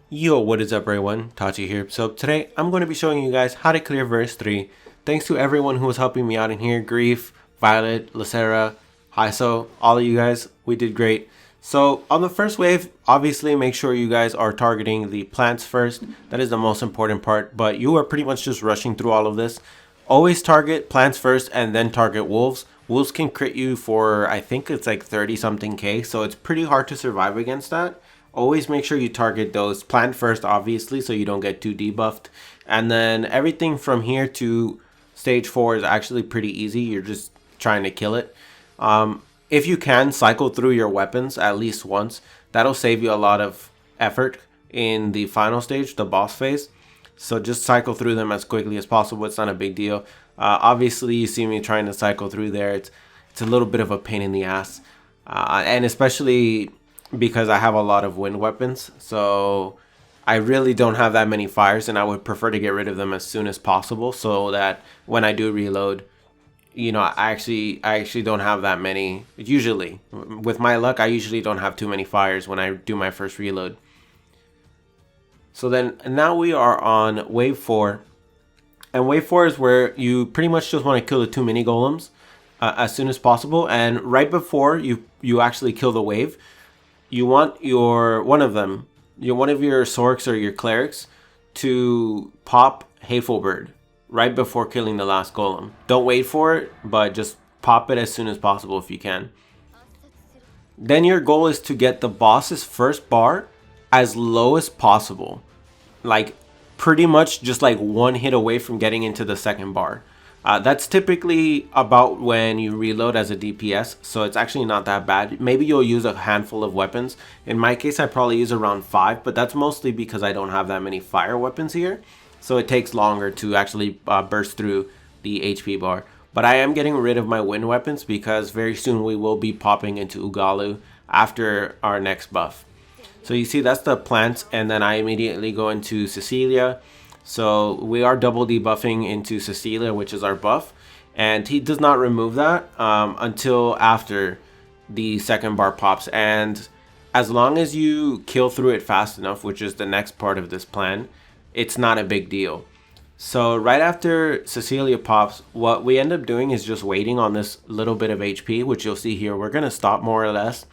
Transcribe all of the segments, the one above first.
Yo, what is up everyone? Tachi here. So today I'm going to be showing you guys how to clear verse 3. Thanks to everyone who was helping me out in here. Grief, Violet, Lacera, Hyso, all of you guys. We did great. So on the first wave, obviously make sure you guys are targeting the plants first. That is the most important part. But you are pretty much just rushing through all of this. Always target plants first and then target wolves. Wolves can crit you for, I think it's like 30 something K. So it's pretty hard to survive against that. Always make sure you target those plant first, obviously, so you don't get too debuffed. And then everything from here to stage 4 is actually pretty easy. You're just trying to kill it. If you can, cycle through your weapons at least once. That'll save you a lot of effort in the final stage, the boss phase. So just cycle through them as quickly as possible. It's not a big deal. Obviously, you see me trying to cycle through there. It's a little bit of a pain in the ass. And especially because I have a lot of wind weapons, so I really don't have that many fires, and I would prefer to get rid of them as soon as possible so that when I do reload, you know, I actually don't have that many. Usually, with my luck, I usually don't have too many fires when I do my first reload. So then now we are on wave 4, and wave 4 is where you pretty much just want to kill the 2 mini golems as soon as possible, and right before you actually kill the wave, you want one of your Sorks or your Clerics to pop Hateful Bird right before killing the last golem. Don't wait for it, but just pop it as soon as possible if you can. Then your goal is to get the boss's first bar as low as possible. Like pretty much just like one hit away from getting into the second bar. That's typically about when you reload as a DPS, so it's actually not that bad. Maybe you'll use a handful of weapons. In my case, I probably use around 5, but that's mostly because I don't have that many fire weapons here. So it takes longer to actually burst through the HP bar. But I am getting rid of my wind weapons because very soon we will be popping into Ugalu after our next buff. So you see that's the plants, and then I immediately go into Cecilia. So we are double debuffing into Cecilia, which is our buff, and he does not remove that until after the second bar pops. And as long as you kill through it fast enough, which is the next part of this plan, it's not a big deal. So right after Cecilia pops, what we end up doing is just waiting on this little bit of HP, which you'll see here. We're going to stop more or less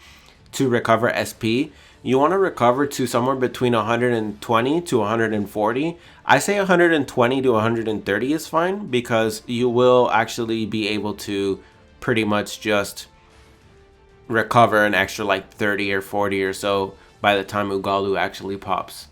to recover SP. You want to recover to somewhere between 120 to 140. I say 120 to 130 is fine because you will actually be able to pretty much just recover an extra like 30 or 40 or so by the time Ugalu actually pops.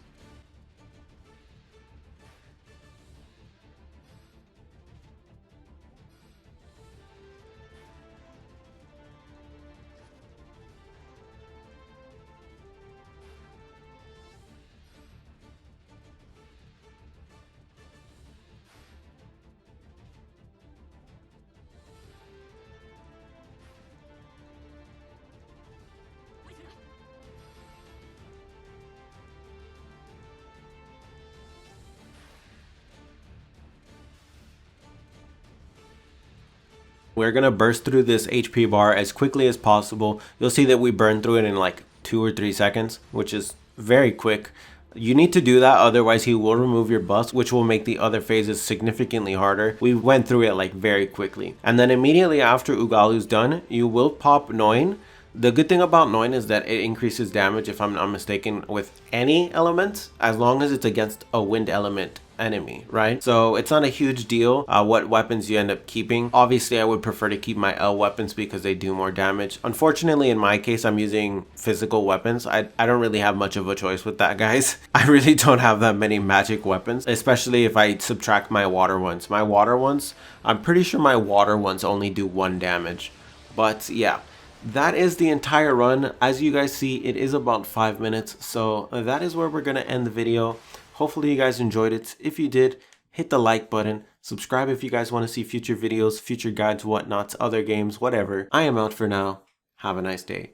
We're going to burst through this HP bar as quickly as possible. You'll see that we burn through it in like 2 or 3 seconds, which is very quick. You need to do that, otherwise he will remove your buffs, which will make the other phases significantly harder. We went through it like very quickly. And then immediately after Ugalu's done, you will pop Noin. The good thing about Noin is that it increases damage, if I'm not mistaken, with any element, as long as it's against a wind element enemy, right? So it's not a huge deal what weapons you end up keeping. Obviously, I would prefer to keep my L weapons because they do more damage. Unfortunately, in my case, I'm using physical weapons. I don't really have much of a choice with that, guys. I really don't have that many magic weapons, especially if I subtract my water ones. My water ones, I'm pretty sure my water ones only do 1 damage. But yeah. That is the entire run. As you guys see, it is about 5 minutes, so that is where we're going to end the video. Hopefully you guys enjoyed it. If you did, hit the like button, subscribe if you guys want to see future videos, future guides, whatnot, other games, whatever. I am out for now. Have a nice day.